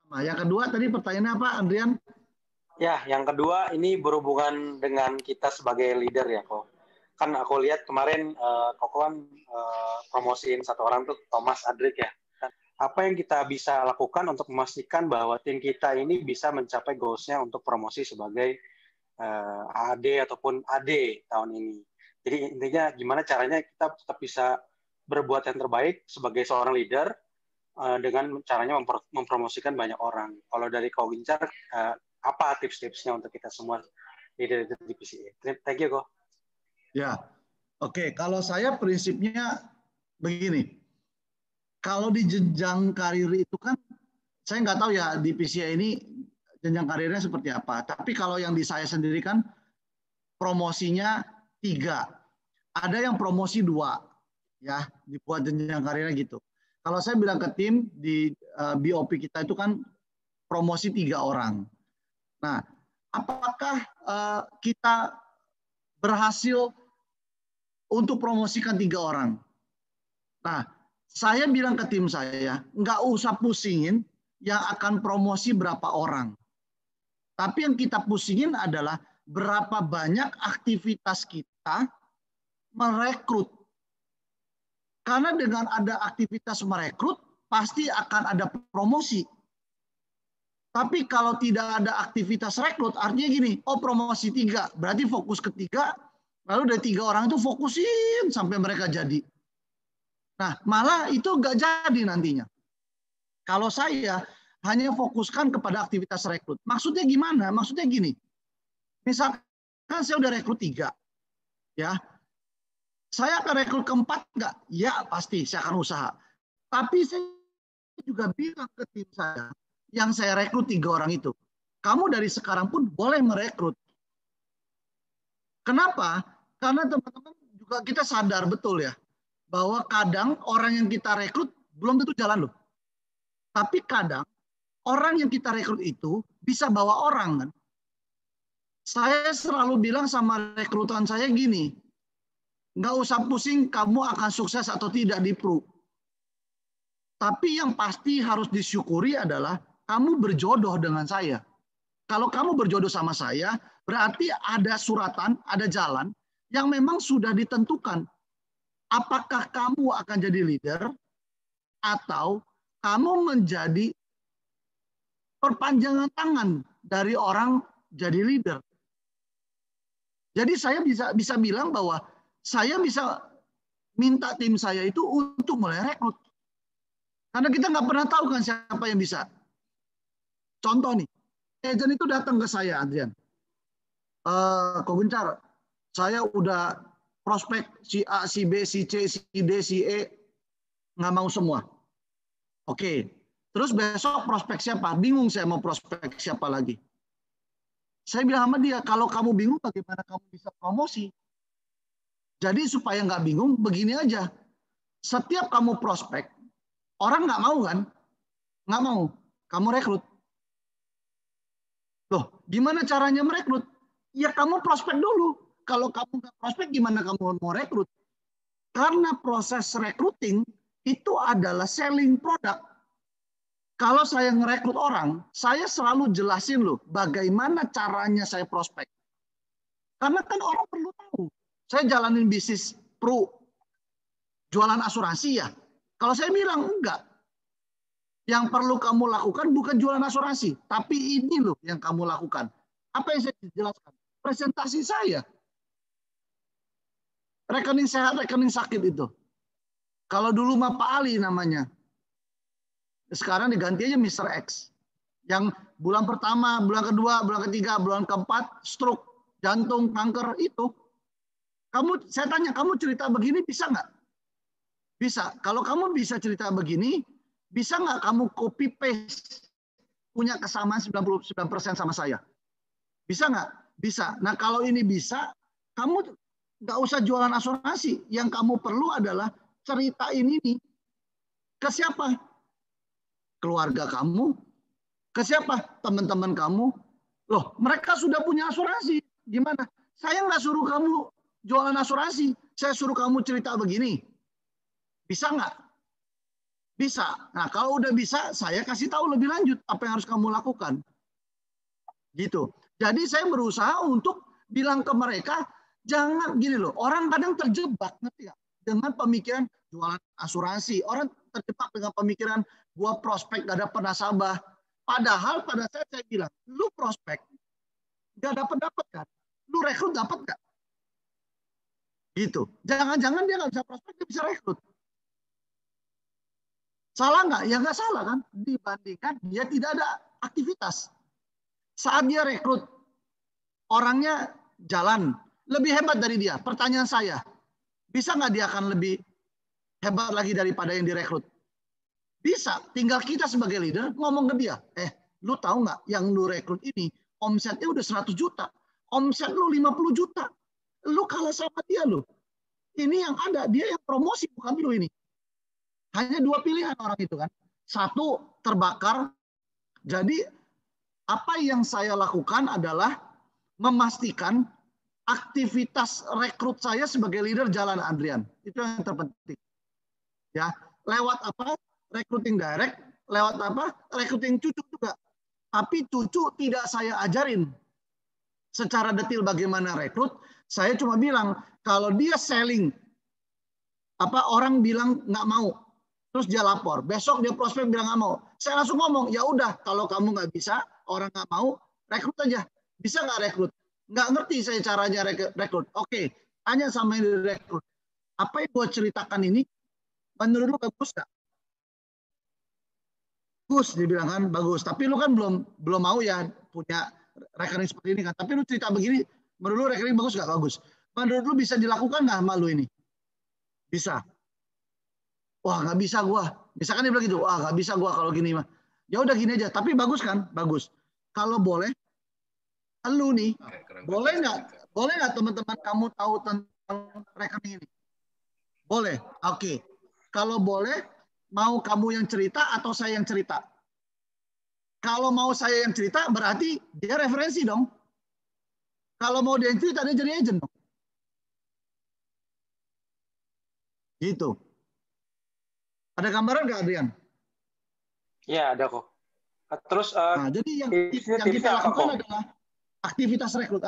Nah, yang kedua tadi pertanyaannya apa, Andrian? Ya, yang kedua ini berhubungan dengan kita sebagai leader ya, Ko. Kan aku lihat kemarin Koko kan promosiin satu orang tuh, Thomas Adrik ya. Apa yang kita bisa lakukan untuk memastikan bahwa tim kita ini bisa mencapai goals-nya untuk promosi sebagai AD ataupun AD tahun ini. Jadi intinya gimana caranya kita tetap bisa berbuat yang terbaik sebagai seorang leader dengan caranya mempromosikan banyak orang. Kalau dari Ko Gincar, apa tips-tipsnya untuk kita semua leader di PCA? Thank you, Ko. Ya, oke. Kalau saya prinsipnya begini. Kalau di jenjang karir itu kan, saya nggak tahu ya di PCA ini jenjang karirnya seperti apa. Tapi kalau yang di saya sendiri kan promosinya 3. Ada yang promosi 2, ya, dibuat jenjang karirnya gitu. Kalau saya bilang ke tim di BOP kita itu kan promosi 3 orang. Nah, apakah kita berhasil untuk promosikan 3 orang? Nah, saya bilang ke tim saya, nggak usah pusingin yang akan promosi berapa orang. Tapi yang kita pusingin adalah berapa banyak aktivitas kita merekrut. Karena dengan ada aktivitas merekrut, pasti akan ada promosi. Tapi kalau tidak ada aktivitas rekrut, artinya gini, oh promosi 3, berarti fokus ke 3, lalu dari 3 orang itu fokusin sampai mereka jadi. Nah, malah itu nggak jadi nantinya. Kalau saya hanya fokuskan kepada aktivitas rekrut. Maksudnya gimana? Maksudnya gini, misalkan saya udah rekrut 3, ya, saya akan rekrut keempat nggak? Ya pasti, saya akan usaha. Tapi saya juga bilang ke tim saya, yang saya rekrut 3 orang itu, kamu dari sekarang pun boleh merekrut. Kenapa? Karena teman-teman juga kita sadar betul ya, bahwa kadang orang yang kita rekrut belum tentu jalan loh. Tapi kadang orang yang kita rekrut itu bisa bawa orang kan. Saya selalu bilang sama rekrutan saya gini, nggak usah pusing kamu akan sukses atau tidak di Pro. Tapi yang pasti harus disyukuri adalah kamu berjodoh dengan saya. Kalau kamu berjodoh sama saya, berarti ada suratan, ada jalan yang memang sudah ditentukan. Apakah kamu akan jadi leader atau kamu menjadi perpanjangan tangan dari orang jadi leader. Jadi saya bisa bilang bahwa saya bisa minta tim saya itu untuk mulai rekrut. Karena kita nggak pernah tahu kan siapa yang bisa. Contoh nih, agent itu datang ke saya, Adrian. Ko Gincar, saya udah prospek si A, si B, si C, si D, si E, nggak mau semua. Oke, terus besok prospek siapa? Bingung saya mau prospek siapa lagi. Saya bilang sama dia, kalau kamu bingung bagaimana kamu bisa promosi? Jadi supaya nggak bingung, begini aja. Setiap kamu prospek, orang nggak mau kan? Nggak mau. Kamu rekrut. Loh, gimana caranya merekrut? Ya kamu prospek dulu. Kalau kamu nggak prospek, gimana kamu mau rekrut? Karena proses recruiting itu adalah selling produk. Kalau saya ngerekrut orang, saya selalu jelasin loh bagaimana caranya saya prospek. Karena kan orang perlu tahu. Saya jalanin bisnis pro, jualan asuransi ya. Kalau saya bilang enggak. Yang perlu kamu lakukan bukan jualan asuransi, tapi ini loh yang kamu lakukan. Apa yang saya jelaskan? Presentasi saya. Rekening sehat, rekening sakit itu. Kalau dulu mah Pak Ali namanya. Sekarang diganti aja Mr. X. Yang bulan pertama, bulan kedua, bulan ketiga, bulan keempat, stroke, jantung, kanker itu. Saya tanya, kamu cerita begini bisa nggak? Bisa. Kalau kamu bisa cerita begini, bisa nggak kamu copy paste punya kesamaan 99% sama saya? Bisa nggak? Bisa. Nah kalau ini bisa, kamu nggak usah jualan asuransi. Yang kamu perlu adalah ceritain ini ke siapa? Keluarga kamu, ke siapa? Teman-teman kamu. Loh, mereka sudah punya asuransi. Gimana? Saya nggak suruh kamu jualan asuransi. Saya suruh kamu cerita begini. Bisa nggak? Bisa. Nah, kalau udah bisa, saya kasih tahu lebih lanjut apa yang harus kamu lakukan. Gitu. Jadi saya berusaha untuk bilang ke mereka, jangan gini loh. Orang kadang terjebak, ngerti gak? Dengan pemikiran jualan asuransi. Orang terjebak dengan pemikiran gua prospek gak dapat nasabah. Padahal pada saat saya bilang, lu prospek gak dapat kan? Lu rekrut dapat gak? Gitu. Jangan-jangan dia nggak bisa prospek, dia bisa rekrut. Salah nggak? Ya nggak salah kan? Dibandingkan dia tidak ada aktivitas. Saat dia rekrut, orangnya jalan. Lebih hebat dari dia. Pertanyaan saya, bisa nggak dia akan lebih hebat lagi daripada yang direkrut? Bisa. Tinggal kita sebagai leader ngomong ke dia, lu tahu nggak yang lu rekrut ini, omsetnya udah 100 juta. Omset lu 50 juta. Lu kalah sama dia lu. Ini yang ada, dia yang promosi, bukan lu ini. Hanya dua pilihan orang itu kan. Satu, terbakar. Jadi apa yang saya lakukan adalah memastikan aktivitas rekrut saya sebagai leader jalan, Adrian. Itu yang terpenting. Ya, lewat apa? Recruiting direct, lewat apa? Recruiting cucu juga. Tapi cucu tidak saya ajarin secara detail bagaimana rekrut. Saya cuma bilang kalau dia selling, orang bilang nggak mau, terus dia lapor. Besok dia prospek bilang nggak mau. Saya langsung ngomong, ya udah kalau kamu nggak bisa, orang nggak mau, rekrut aja. Bisa nggak rekrut? Nggak ngerti saya caranya rekrut. Oke, tanya sama yang direkrut. Apa yang gue ceritakan ini, menurut lu bagus nggak? Bagus, dibilang kan bagus. Tapi lu kan belum mau ya punya rekening seperti ini kan. Tapi lu cerita begini, menurut lu rekening bagus nggak? Bagus. Menurut lu bisa dilakukan nggak sama lu ini? Bisa. Wah nggak bisa gua. Misalkan dia bilang gitu, wah nggak bisa gua kalau gini mah. Ya udah gini aja. Tapi bagus kan? Bagus. Kalau boleh, lu nih, boleh nggak teman-teman kamu tahu tentang rekening ini? Boleh. Oke. Kalau boleh, mau kamu yang cerita atau saya yang cerita? Kalau mau saya yang cerita, berarti dia referensi dong. Kalau mau dia yang cerita, dia jadi agent dong. Gitu. Ada gambaran nggak, Adrian? Iya, ada kok. Terus jadi yang kita lakukan adalah aktivitas rekrut.